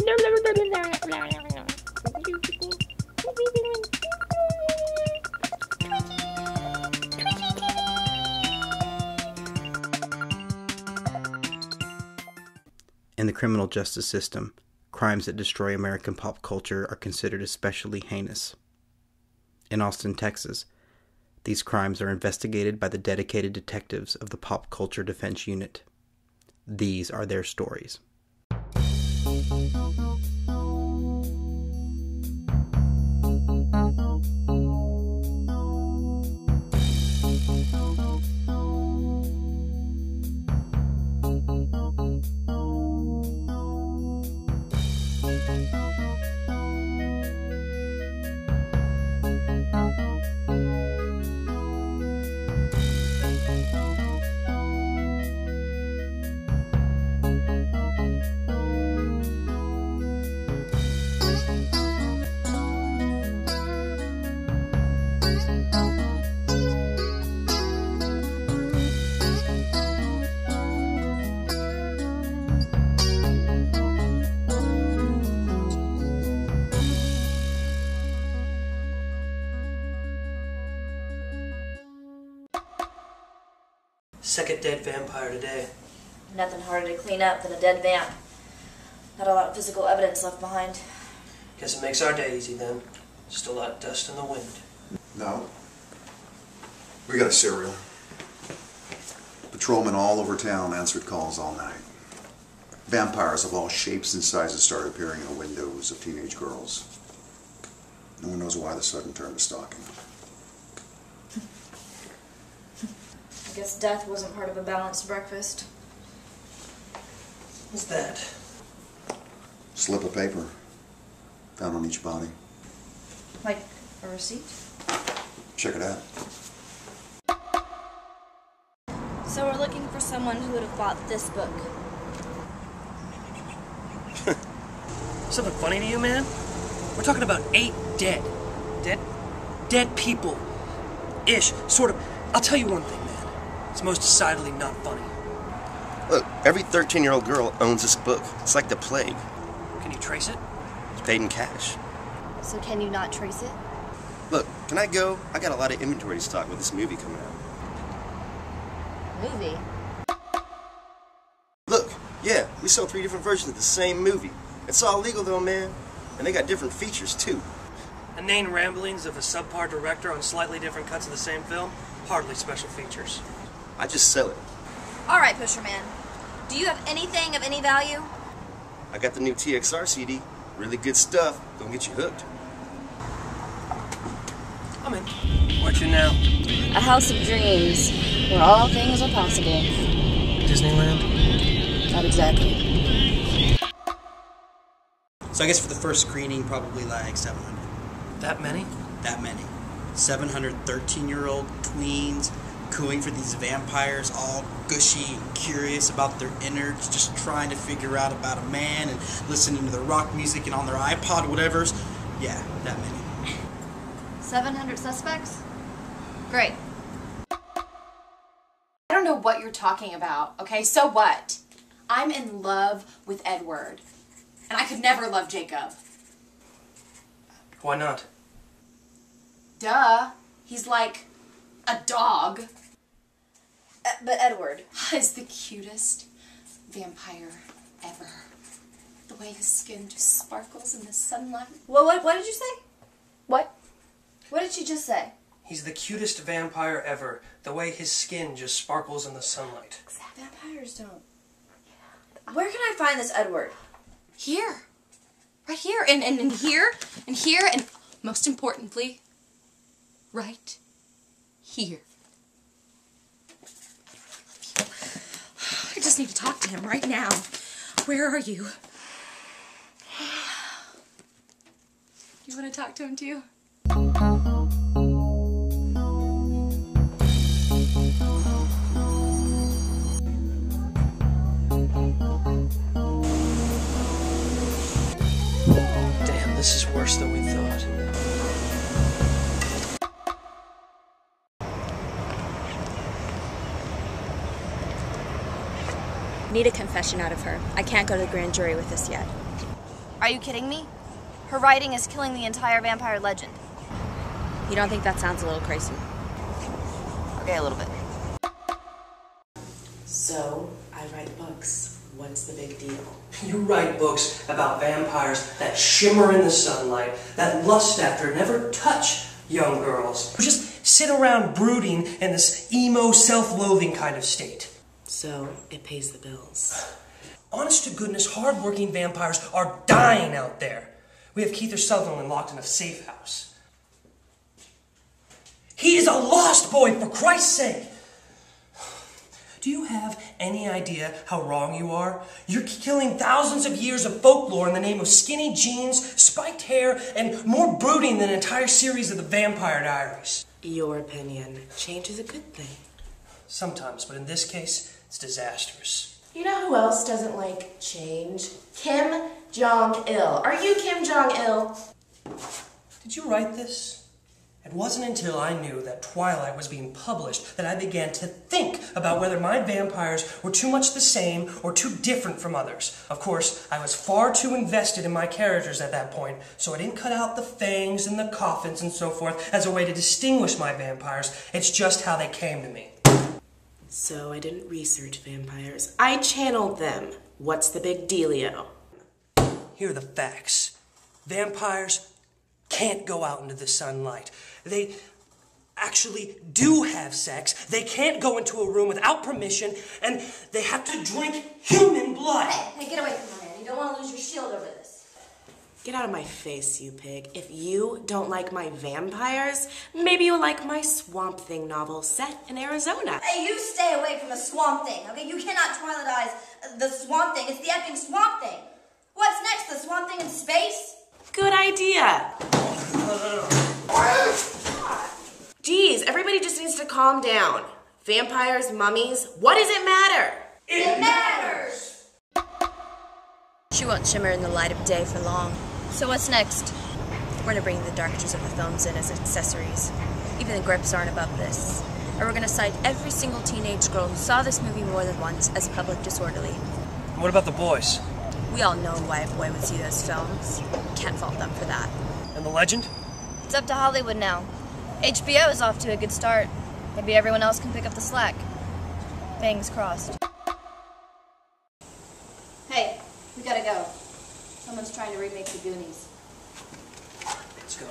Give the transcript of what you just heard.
In the criminal justice system, crimes that destroy American pop culture are considered especially heinous. In Austin, Texas, these crimes are investigated by the dedicated detectives of the Pop Culture Defense Unit. These are their stories. Second dead vampire today. Nothing harder to clean up than a dead vamp. Not a lot of physical evidence left behind. Guess it makes our day easy then. Just a lot of dust in the wind. No. We got a serial. Patrolmen all over town answered calls all night. Vampires of all shapes and sizes started appearing in the windows of teenage girls. No one knows why the sudden turn to stalking. I guess death wasn't part of a balanced breakfast. What's that? Slip of paper found on each body. Like a receipt? Check it out. So we're looking for someone who would have bought this book. Something funny to you, man? We're talking about 8 dead. Dead people. Ish. Sort of. I'll tell you one thing, man. It's most decidedly not funny. Look, every 13-year-old girl owns this book. It's like the plague. Can you trace it? It's paid in cash. So can you not trace it? Look, can I go? I got a lot of inventory to stock with this movie coming out. Movie? Look, yeah, we sell 3 different versions of the same movie. It's all legal though, man. And they got different features too. Inane ramblings of a subpar director on slightly different cuts of the same film? Hardly special features. I just sell it. All right, Pusherman. Do you have anything of any value? I got the new TXR CD. Really good stuff. Gonna get you hooked. I'm in. Where to now? A house of dreams, where all things are possible. Disneyland? Not exactly. So I guess for the first screening, probably like 700. That many? That many. 700 13-year-old tweens cooing for these vampires, all gushy and curious about their innards, just trying to figure out about a man and listening to their rock music and on their iPod, whatever's. Yeah, that many. 700 suspects? Great. I don't know what you're talking about, okay? So what? I'm in love with Edward. And I could never love Jacob. Why not? Duh. He's like a dog. But Edward. Is the cutest vampire ever. The way his skin just sparkles in the sunlight. What did you say? What? What did she just say? He's the cutest vampire ever. The way his skin just sparkles in the sunlight. Vampires don't. Where can I find this Edward? Here. Right here. And here. And here. And most importantly, right here. I just need to talk to him right now. Where are you? You want to talk to him too? Damn, this is worse than we thought. Need a confession out of her. I can't go to the grand jury with this yet. Are you kidding me? Her writing is killing the entire vampire legend. You don't think that sounds a little crazy? Okay, a little bit. So, I write books. What's the big deal? You write books about vampires that shimmer in the sunlight, that lust after, never touch young girls, who just sit around brooding in this emo, self-loathing kind of state. So, it pays the bills. Honest to goodness, hard-working vampires are dying out there. We have Keith Sutherland locked in a safe house. He is a lost boy, for Christ's sake! Do you have any idea how wrong you are? You're killing thousands of years of folklore in the name of skinny jeans, spiked hair, and more brooding than an entire series of the Vampire Diaries. Your opinion. Change is a good thing. Sometimes, but in this case, it's disastrous. You know who else doesn't like change? Kim Jong-il. Are you Kim Jong-il? Did you write this? It wasn't until I knew that Twilight was being published that I began to think about whether my vampires were too much the same or too different from others. Of course, I was far too invested in my characters at that point, so I didn't cut out the fangs and the coffins and so forth as a way to distinguish my vampires. It's just how they came to me. So I didn't research vampires. I channeled them. What's the big dealio? Here are the facts. Vampires can't go out into the sunlight. They actually do have sex. They can't go into a room without permission, and they have to drink human blood. Hey, get away from her, man. You don't want to lose your shield over this. Get out of my face, you pig. If you don't like my vampires, maybe you'll like my Swamp Thing novel set in Arizona. Hey, you stay away from the Swamp Thing, okay? You cannot Twilatize the Swamp Thing. It's the effing Swamp Thing. What's next, the Swamp Thing in space? Good idea. Geez, everybody just needs to calm down. Vampires, mummies, what does it matter? It matters! She won't shimmer in the light of day for long. So what's next? We're gonna bring the darkness of the films in as accessories. Even the grips aren't above this. And we're gonna cite every single teenage girl who saw this movie more than once as public disorderly. What about the boys? We all know why a boy would see those films. Can't fault them for that. And the legend? It's up to Hollywood now. HBO is off to a good start. Maybe everyone else can pick up the slack. Fingers crossed. Hey, we gotta go. Someone's trying to remake the Goonies. Let's go.